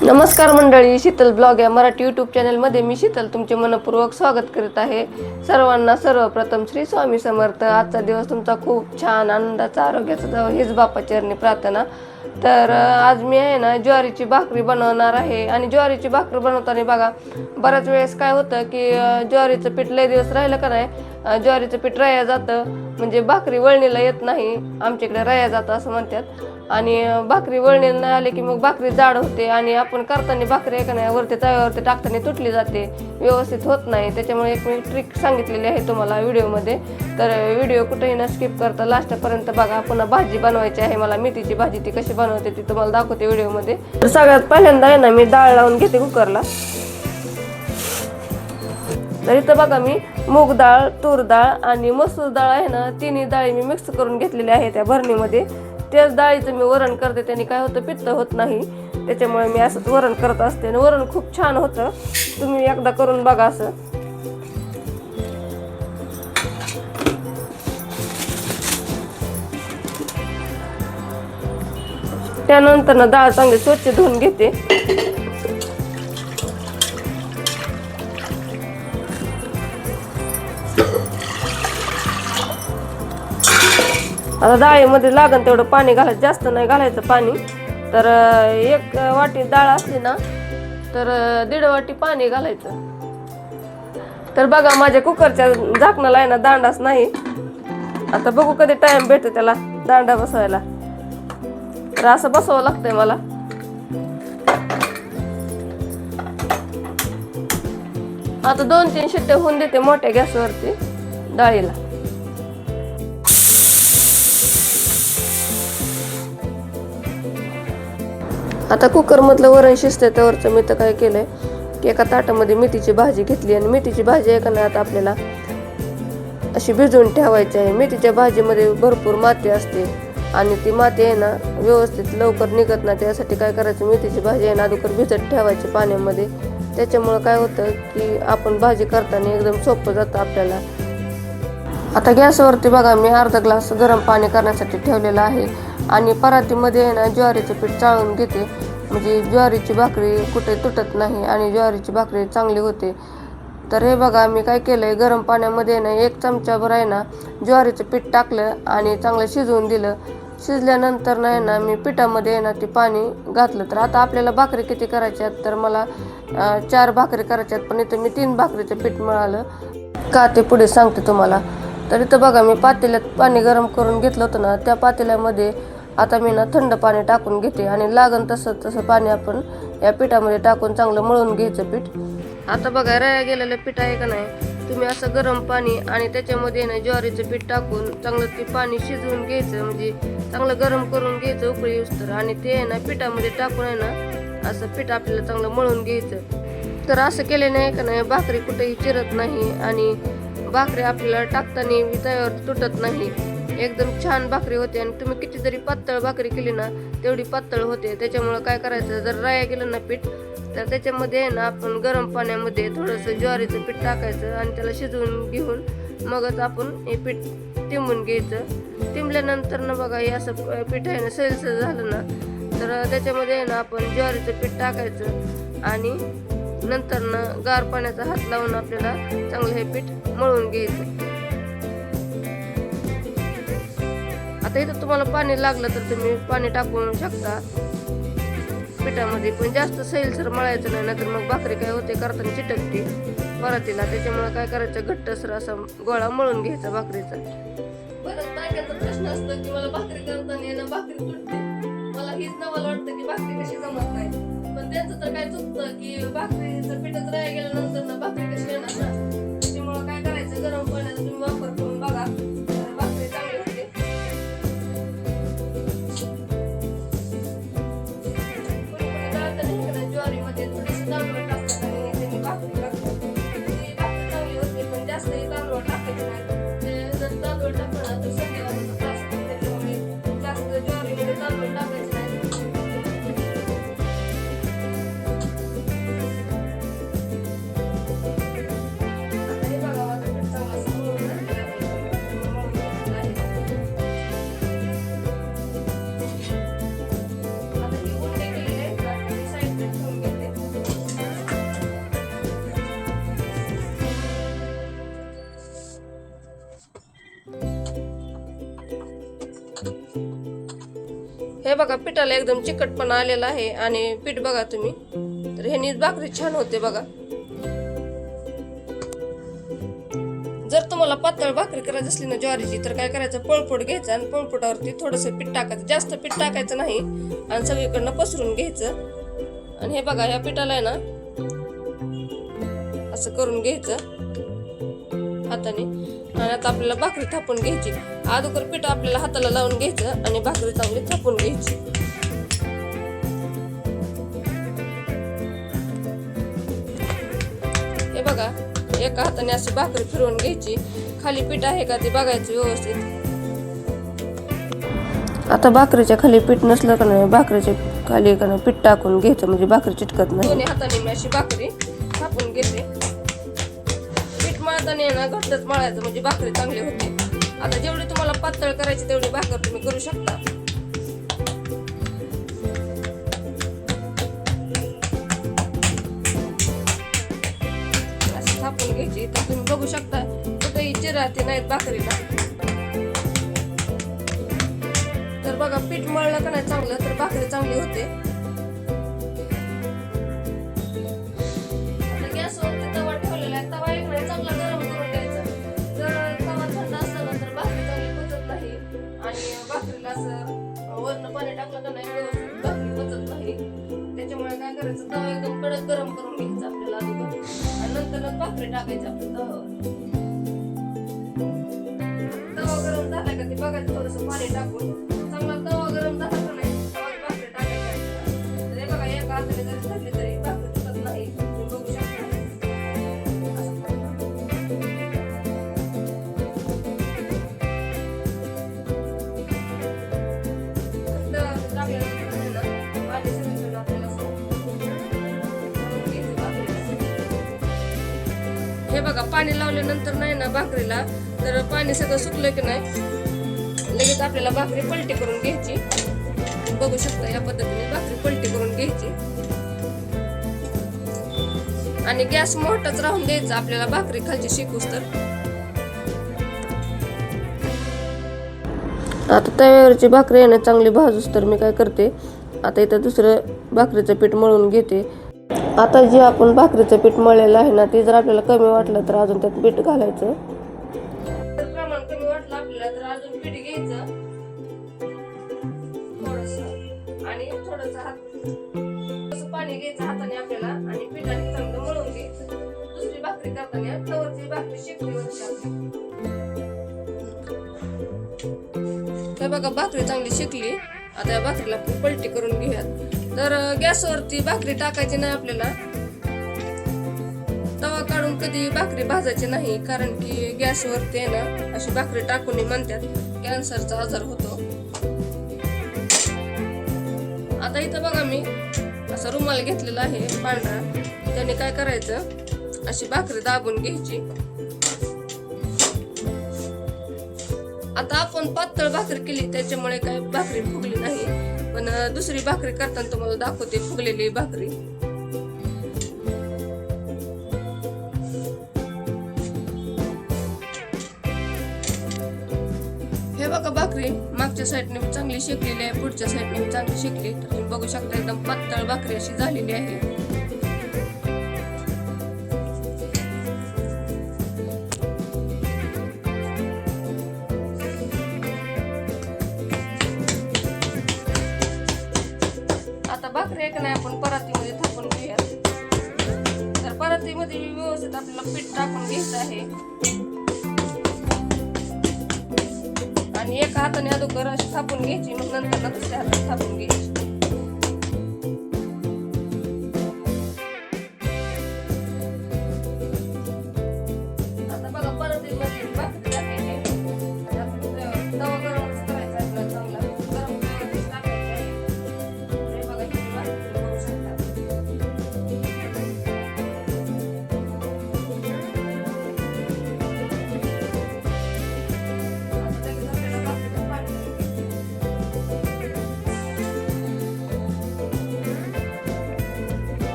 नमस्कार मंडळी, शीतल ब्लॉग या मराठी यूट्यूब चॅनलमध्ये मी शीतल तुमचे मनपूर्वक स्वागत करीत आहे. सर्वांना सर्वप्रथम श्री स्वामी समर्थ. आजचा दिवस तुमचा खूप छान आनंदाचा आरोग्याचा जावो हीच बाप्पाचरणी प्रार्थना. तर आज मी आहे ना ज्वारीची भाकरी बनवणार आहे. आणि ज्वारीची भाकरी बनवताना बघा बऱ्याच वेळेस काय होतं की ज्वारीचं पीठ लय दिवस राहिलं का नाही, ज्वारीचं पीठ रया जातं, म्हणजे भाकरी वळणीला येत नाही. आमच्याकडे रया जातं असं म्हणतात. आणि भाकरी वळणीला नाही आले की मग भाकरी जाड होते आणि आपण करताना भाकरी आहे का नाही वरती तव्यावरती टाकताना तुटली जाते, व्यवस्थित होत नाही. त्याच्यामुळे एक मी ट्रिक सांगितलेली आहे तुम्हाला व्हिडिओमध्ये. तर व्हिडिओ कुठेही न स्किप करता लास्टपर्यंत बघा. पुन्हा भाजी बनवायची आहे मला, मेथीची भाजी. ती कशी बनवते ती तुम्हाला दाखवते व्हिडिओमध्ये. तर सगळ्यात पहिल्यांदा आहे ना मी डाळ लावून घेते कुकरला. तर इथं बघा मी मूग डाळ, तूर डाळ आणि मसूर डाळ आहे ना, तिन्ही डाळी मी मिक्स करून घेतलेल्या आहे त्या भरणीमध्ये. त्याच डाळीचं मी वरण करते, त्याने काय होतं पित्त होत नाही. त्याच्यामुळे मी असंच वरण करत असते आणि वरण खूप छान होतं. तुम्ही एकदा करून बघा असं. त्यानंतर ना डाळ चांगली स्वच्छ धुवून घेते. आता डाळीमध्ये लागन तेवढं पाणी घालायचं, जास्त नाही घालायचं पाणी. तर एक वाटी डाळ असली ना तर 1.5 वाटी पाणी घालायचं. तर बघा माझ्या कुकरच्या झाकणाला आहे ना दांडाच नाही. आता बघू कधी टाइम भेटतो त्याला दांडा बसवायला. तर असं बसवावं लागतंय मला. आता 2-3 शिट्ट्या होऊन देते मोठ्या गॅसवरती डाळीला. आता कुकरमधलं वरण शिजतंय त्यावरचं मी तर काय केलंय की एका ताटामध्ये मेथीची भाजी घेतली. आणि मेथीची भाजी आहे का नाही आता आपल्याला अशी भिजवून ठेवायची आहे. मेथीच्या भाजीमध्ये भरपूर माती असते आणि ती माती आहे ना व्यवस्थित लवकर निघत नाही. त्यासाठी काय करायचं, मेथीची भाजी आहे ना अगोदर भिजत ठेवायची पाण्यामध्ये. त्याच्यामुळं काय होतं की आपण भाजी करताना एकदम सोपं जातं आपल्याला. आता गॅसवरती बघा मी अर्धा ग्लास गरम पाणी करण्यासाठी ठेवलेलं आहे. आणि परातीमध्ये आहे ना ज्वारीचं पीठ चाळून घेते, म्हणजे ज्वारीची भाकरी कुठे तुटत नाही आणि ज्वारीची भाकरी चांगली होते. तर हे बघा मी काय केलंय, गरम पाण्यामध्ये ना 1 चमचाभर आहे ना ज्वारीचं पीठ टाकलं आणि चांगलं शिजवून दिलं. शिजल्यानंतर नाही ना मी पिठामध्ये आहे ना ते पाणी घातलं. तर आता आपल्याला भाकरी किती करायच्या आहेत, तर मला 4 भाकरी करायच्या आहेत. पण इथं मी 3 भाकरीचं पीठ मिळालं का ते पुढे सांगते तुम्हाला. तर इथं बघा मी पातेल्यात पाणी गरम करून घेतलं होतं ना, त्या पातेल्यामध्ये आता मी ना थंड पाणी टाकून घेते. आणि लागन तसं पाणी आपण या पिठामध्ये टाकून चांगलं मळून घ्यायचं पीठ. आता बघा रया गेलेलं पीठ आहे का नाही, तुम्ही असं गरम पाणी आणि त्याच्यामध्ये ना ज्वारीचं पीठ टाकून चांगलं ते पाणी शिजवून घ्यायचं, म्हणजे चांगलं गरम करून घ्यायचं उकळी येऊस्तर. आणि ते आहे ना पिठामध्ये टाकून आहे ना असं पीठ आपल्याला चांगलं मळून घ्यायचं. तर असं केलं नाही का नाही भाकरी कुठेही चिरत नाही आणि भाकरी आपल्याला टाकताना तव्यावर तुटत नाही. एकदम छान भाकरी होते. आणि तुम्ही किती जरी पातळ भाकरी केली ना तेवढी पातळ होते. त्याच्यामुळं काय करायचं, जर राया गेलं ना पीठ तर त्याच्यामध्ये आहे ना आपण गरम पाण्यामध्ये थोडंसं ज्वारीचं पीठ टाकायचं आणि त्याला शिजवून घेऊन मगच आपण हे पीठ तिंबून घ्यायचं. तिंबल्यानंतर ना बघा हे असं पीठ आहे ना सैलसर झालं ना तर त्याच्यामध्ये आहे ना आपण ज्वारीचं पीठ टाकायचं आणि नंतर ना गार पाण्याचा हात लावून आपल्याला चांगलं हे पीठ मळून घ्यायचं. आता इथं तुम्हाला पाणी लागलं तर तुम्ही पाणी टाकू शकता पिठामध्ये, पण जास्त सैलसर मळायचं नाही, नाहीतर मग भाकरी काय होते करताना चिटकते परातीला. त्याच्यामुळे काय करायचं, घट्टसर असा गोळा मळून घ्यायचा भाकरीचा. बरं बायकांचा प्रश्न असतो की मला भाकरी करताना ना भाकरी तुटते. मला हीच नवल वाटतं की भाकरी कशी जमत नाही. पण त्यांचं तर काय चुकतं की भाकरीचं पिठच राया गेल्यानंतर ना भाकरी कशी येणार ना. त्याच्यामुळे काय करायचं, गरम पाण्याचा तुम्ही वापर करून बघा, भाकरी चांगली होते. ज्वारीमध्ये थोडीशी तांदूळ टाकतात आणि त्यांनी भाकरी टाकतात. ती भाकरी चांगली होते, पण जास्त तांदूळ टाकायचे नाही. जर तांदूळ टाकला तर संध्याकाळचा त्रास होतो. त्याच्यामुळे जास्त ज्वारीमध्ये तांदूळ टाकायचे नाही. हे बघा पिठाला एकदम चिकटपणा आलेला आहे आणि पीठ बघा तुम्ही, तर ह्यानी भाकरी छान होते बघा. जर तुम्हाला पातळ भाकरी करायची असली ना ज्वारीची, तर काय करायचं, पळपूट घ्यायचं आणि पळपुटावरती थोडंसं पीठ टाकायचं, जास्त पीठ टाकायचं नाही आणि सगळीकडनं पसरून घ्यायचं. आणि हे बघा ह्या पिठाला आहे ना असं करून घ्यायचं हाताने. आणि आता आपल्याला भाकरी थापून घ्यायची. अगोदर पीठ आपल्याला हाताला लावून घ्यायचं आणि भाकरी चांगली थापून घ्यायची. हे बघा एका हाताने अशी भाकरी फिरवून घ्यायची. खाली पीठ आहे का ते बघायचं व्यवस्थित. आता भाकरीच्या खाली पीठ नसलं का नाही, भाकरीच्या खाली का पीठ टाकून घ्यायचं म्हणजे भाकरी चिटकत नाही. दोन्ही हाताने मी अशी भाकरी थापून घेते. पीठ मळताना ना घट्टच मळायचं म्हणजे भाकरी चांगली होते. आता जेवढी तुम्हाला पातळ करायची तेवढी भाकर तुम्ही करू शकता. अशी थापून घ्यायची. तर तुम्ही बघू शकता कुठेही चिराते नाहीत भाकरीला. तर बघा पीठ मळलं का नाही चांगलं तर भाकरी चांगली होते. आता गॅसवरती तवा ठेवलेला आहे. तवा इकडे चांगला गरम करून घ्यायचा. जर तवा थंड असला ना तर भाकरी चांगली पचत नाही आणि भाकरीला असं वरनं पाणी टाकलं का नाही व्यवस्थित भाकरी पचत नाही. त्याच्यामुळे काय करायचं, तवा एकदम कडक गरम करून घ्यायचा आपल्याला अगोदर आणि नंतर भाकरी टाकायची आपल्या तवावर. तवा गरम झाला का ते बघायचं, थोडंसं पाणी टाकून चांगला तवा गरम झाला का नाही तवा भाकरी टाकायची. तर हे बघा एका हाताने जरी धरली तरी भाकरी तुटत नाही. तुम्ही बघू शकता. हे बघा पाणी लावल्यानंतर नाही ना भाकरीला, तर पाणी सगळं सुकलं की नाही लगेच आपल्याला भाकरी पलटी करून घ्यायची. बघू शकता या पद्धतीने भाकरी पलटी करून घ्यायची आणि गॅस मोठाच राहून द्यायचा आपल्याला भाकरी खालची शिकूस तर. आता तव्यावरची भाकरी आहे ना चांगली भाजूस तर मी काय करते, आता इथं दुसरं भाकरीचं पीठ मळून घेते. आता जे आपण भाकरीचं पीठ मळलेलं आहे ना ते जर आपल्याला कमी वाटलं तर अजून त्यात पीठ घालायचं. प्रमाण कमी वाटलं आपल्याला तर अजून पीठ घ्यायचं थोडंसं आणि थोडंसं थोडंसं पाणी घ्यायचं हाताने आपल्याला आणि पिठाने चांगलं मळून घ्यायचं. दुसरी भाकरी करताना तवरची भाकरी शेकली होती आपली. तर बघा भाकरी चांगली शेकली. आता या भाकरीला पलटी करून घेऊयात. तर गॅसवरती भाकरी टाकायची नाही आपल्याला. तवा काढून कधी भाकरी भाजायची नाही, कारण की गॅसवरती आहे ना अशी भाकरी टाकून म्हणतात कॅन्सरचा आजार होतो. आता इथं बघा मी असा रुमाल घेतलेला आहे पांढरा. त्याने काय करायचं, अशी भाकरी दाबून घ्यायची. आता आपण पातळ भाकरी केली त्याच्यामुळे काय भाकरी फुगली नाही, पण दुसरी भाकरी करताना तुम्हाला दाखवते फुगलेली भाकरी. हे बघा भाकरी मागच्या साईडने चांगली शेकलेली आहे, पुढच्या साईडने चांगली शेकली. तर तुम्ही बघू शकता एकदम पातळ भाकरी अशी झालेली आहे. भाकरी एक नाही आपण परातीमध्ये थापून घेऊया. तर परातीमध्ये व्यवस्थित आपल्याला पीठ टाकून घ्यायचं आहे आणि एका हाताने अगोदर अशी थापून घ्यायची, मग नंतर दुसऱ्या हाताने थापून घ्यायची. आता बघा परातीमध्ये भाकरी टाकायची. तवा गरमच करायचा आपल्याला चांगला गरम टाकायचा आहे.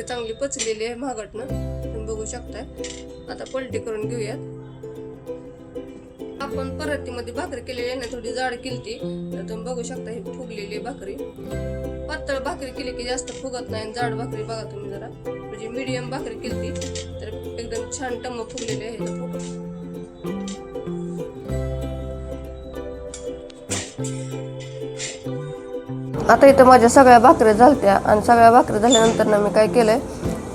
चांगली पचलेली आहे महागातनं, तुम्ही बघू शकताय. आता पलटी करून घेऊयात. आपण परातीमध्ये भाकरी केलेली आहे ना, थोडी जाड केलती, तर तुम्ही बघू शकता ही फुगलेली भाकरी. पातळ भाकरी केली की जास्त फुगत नाही. जाड भाकरी बघा तुम्ही जरा, म्हणजे मीडियम भाकरी केलती तर एकदम छान टम्म फुगलेली आहे. आता इथं माझ्या सगळ्या भाकऱ्या झालत्या आणि सगळ्या भाकऱ्या झाल्यानंतर ना मी काय केलंय,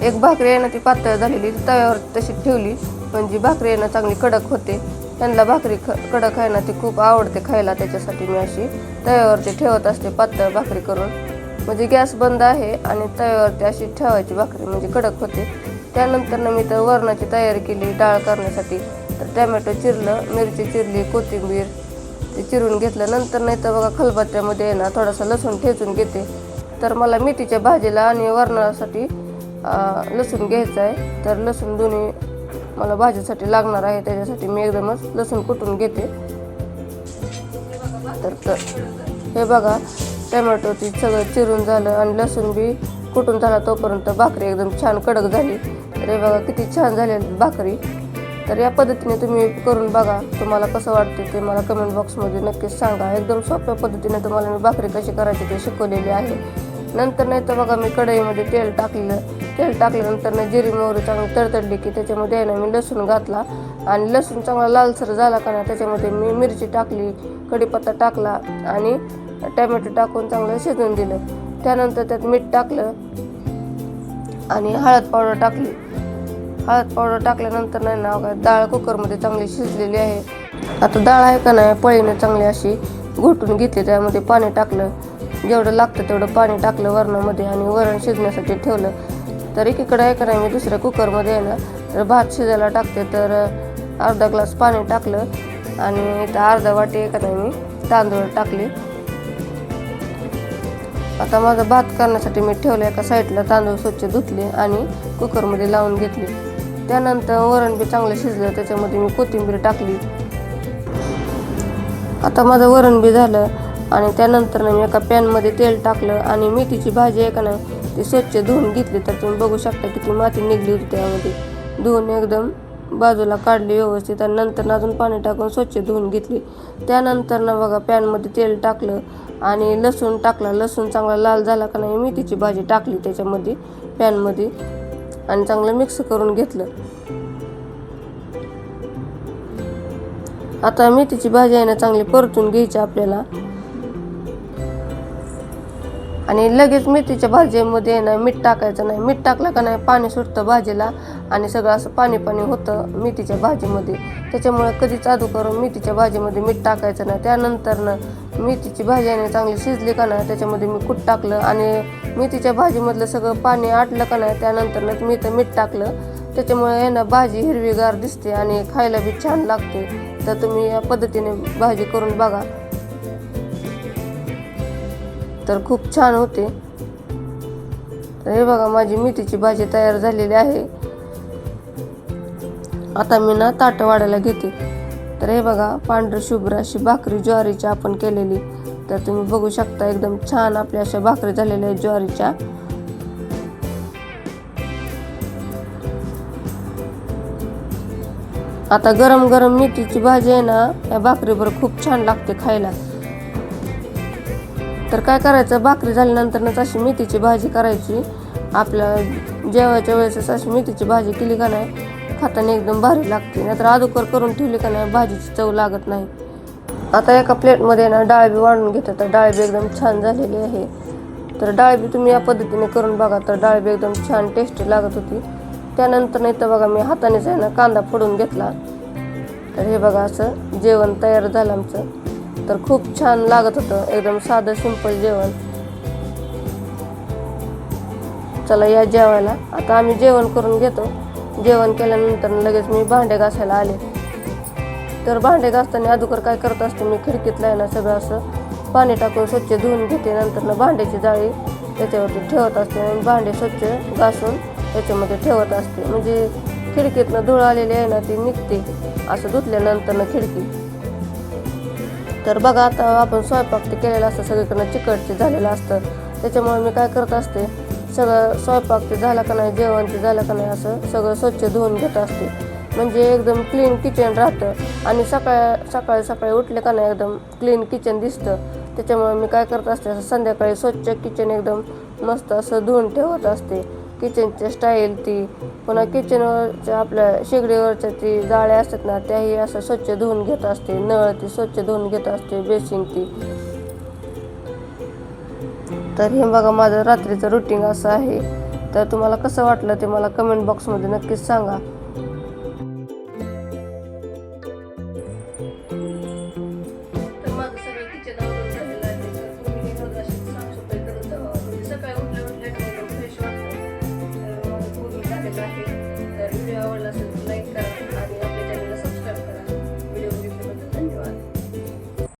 एक भाकरी आहे ना ती पातळ झालेली तव्यावर तशी ठेवली, म्हणजे भाकरी आहे ना चांगली कडक होते. त्यांना भाकरी कडक आहे ना ती खूप आवडते खायला, त्याच्यासाठी मी अशी तव्यावरती ठेवत असते पातळ भाकरी करून. म्हणजे गॅस बंद आहे आणि तव्यावरती अशी ठेवायची भाकरी म्हणजे कडक होते. त्यानंतर ना मी तर वरणाची तयारी केली डाळ करण्यासाठी. तर टमॅटो चिरलं, मिरची चिरली, कोथिंबीर ते चिरून घेतलं. नंतर नाही तर बघा खलबत्त्यामध्ये आहे ना थोडासा लसूण ठेचून घेते. तर मला मेथीच्या भाजीला आणि वरणासाठी लसूण घ्यायचं आहे. तर लसूण दोन्ही मला भाजीसाठी लागणार आहे, त्याच्यासाठी मी एकदमच लसूण कुटून घेते. तर हे बघा टमॅटो ती सगळं चिरून झालं आणि लसूण बी कुटून झाला, तोपर्यंत भाकरी एकदम छान कडक झाली. तर हे बघा किती छान झालेली भाकरी. तर या पद्धतीने तुम्ही करून बघा, तुम्हाला कसं वाटते ते मला कमेंट बॉक्समध्ये नक्कीच सांगा. एकदम सोप्या पद्धतीने तुम्हाला मी भाकरी कशी करायची ते शिकवलेली आहे. नंतर नाही तर बघा मी कढईमध्ये तेल टाकल्यानंतर ना जिरी मोहरी चांगली तडतडली की त्याच्यामध्ये आहे ना मी लसूण घातला आणि लसूण चांगला लालसर झाला का ना त्याच्यामध्ये मी मिरची टाकली, कढीपत्ता टाकला आणि टमॅटो टाकून चांगलं शिजवून दिलं. त्यानंतर त्यात मीठ टाकलं आणि हळद पावडर टाकली. हळद पावडर टाकल्यानंतर नाही ना डाळ कुकरमध्ये चांगली शिजलेली आहे. आता डाळ आहे का नाही पळीने चांगली अशी घोटून घेतली, त्यामध्ये पाणी टाकलं, जेवढं लागतं तेवढं पाणी टाकलं वरणामध्ये आणि वरण शिजण्यासाठी ठेवलं. तर एकीकडे आहे का नाही मी दुसऱ्या कुकरमध्ये आहे ना तर भात शिजायला टाकते. तर अर्धा ग्लास पाणी टाकलं आणि इथं अर्धा वाटी आहे का नाही मी तांदूळ टाकले. आता माझा भात करण्यासाठी मी ठेवलं एका साईडला, तांदूळ स्वच्छ धुतले आणि कुकरमध्ये लावून घेतले. त्यानंतर वरण बी चांगलं शिजलं, त्याच्यामध्ये मी कोथिंबीर टाकली. आता माझं वरण बी झालं आणि त्यानंतर मी एका पॅनमध्ये तेल टाकलं आणि मेथीची भाजी आहे का नाही ती स्वच्छ धुवून घेतली. तर तुम्ही बघू शकता किती माती निघली होती त्यामध्ये. धुवून एकदम बाजूला काढली व्यवस्थित आणि नंतर अजून पाणी टाकून स्वच्छ धुवून घेतली. त्यानंतर ना बघा पॅनमध्ये तेल टाकलं आणि लसूण टाकला. लसूण चांगला लाल झाला का नाही मेथीची भाजी टाकली त्याच्यामध्ये पॅनमध्ये आणि चांगलं मिक्स करून घेतलं. आता मेथीची भाजी आहे ना चांगली परतून घ्यायची आपल्याला आणि लगेच मेथीच्या भाजीमध्ये आहे ना मीठ टाकायचं नाही. मीठ टाकलं का नाही पाणी सुटतं भाजीला आणि सगळं असं पाणी होतं मेथीच्या भाजीमध्ये. त्याच्यामुळे कधीच आधू करून मेथीच्या भाजीमध्ये मीठ टाकायचं नाही. त्यानंतर ना मेथीची भाजी आहे चांगली शिजली का नाही त्याच्यामध्ये मी कूट टाकलं आणि मेथीच्या भाजीमधलं सगळं पाणी आटलं का नाही त्यानंतर ना मी तर मीठ टाकलं. त्याच्यामुळे आहे ना भाजी हिरवीगार दिसते आणि खायला बी छान लागते. तर तुम्ही या पद्धतीने भाजी करून बघा, तर खूप छान होते. तर हे बघा माझी मेथीची भाजी तयार झालेली आहे. आता मी ना ताटं वाढायला घेते. तर हे बघा पांढरी शुभ्र अशी भाकरी ज्वारीची आपण केलेली. तर तुम्ही बघू शकता एकदम छान आपल्या अशा भाकरी झालेल्या आहेत ज्वारीच्या. आता गरम गरम मेथीची भाजी आहे ना या भाकरीवर खूप छान लागते खायला. तर काय करायचं, भाकरी झाल्यानंतरच अशी मेथीची भाजी करायची. आपल्या जेवायच्या वेळेस अशी मेथीची भाजी केली का नाही खाताना एकदम भारी लागते. नाहीतर अगोदर करून ठेवली का नाही भाजीची चव लागत नाही. आता एका प्लेटमध्ये ना डाळ बी वाढून घेते. तर डाळ बी एकदम छान झालेली आहे. तर डाळ बी तुम्ही या पद्धतीने करून बघा. तर डाळ बी एकदम छान टेस्टी लागत होती. त्यानंतर नाही तर बघा मी हातानेच आहे ना कांदा फोडून घेतला. तर हे बघा असं जेवण तयार झालं आमचं. तर खूप छान लागत होतं, एकदम साधं सिंपल जेवण. चला या जेवायला. आता आम्ही जेवण करून घेतो. जेवण केल्यानंतर लगेच मी भांडे घासायला आले. तर भांडे घासताना अगोदर काय करत असते मी खिडकीतलं आहे ना सगळं असं पाणी टाकून स्वच्छ धुवून घेते. नंतर ना भांड्याची जाळी त्याच्यावरती ठेवत असते आणि भांडे स्वच्छ घासून त्याच्यामध्ये ठेवत असते. म्हणजे खिडकीतनं धूळ आलेली आहे ना ती निघते असं धुतल्यानंतर ना खिडकी. तर बघा आता आपण स्वयंपाक ते केलेलं असतं सगळीकडनं चिकटचे झालेलं असतं. त्याच्यामुळे मी काय करत असते सगळं स्वयंपाक ते झाला का नाही, जेवण ते झालं का नाही, असं सगळं स्वच्छ धुवून घेत असते. म्हणजे एकदम क्लीन किचन राहतं. आणि सकाळी उठले का नाही एकदम क्लीन किचन दिसतं. त्याच्यामुळे मी काय करत असते, असं संध्याकाळी स्वच्छ किचन एकदम मस्त असं धुवून ठेवत असते. किचनची स्टाईल ती, पुन्हा किचनवरच्या आपल्या शेगडीवरच्या ती जाळ्या असतात ना, त्याही असं स्वच्छ धुवून घेत असते. नळ ती स्वच्छ धुवून घेत असते, बेसिंग ती. तर हे बघा माझं रात्रीचं रुटीन असं आहे. तर तुम्हाला कसं वाटलं ते मला कमेंट बॉक्समध्ये नक्कीच सांगा.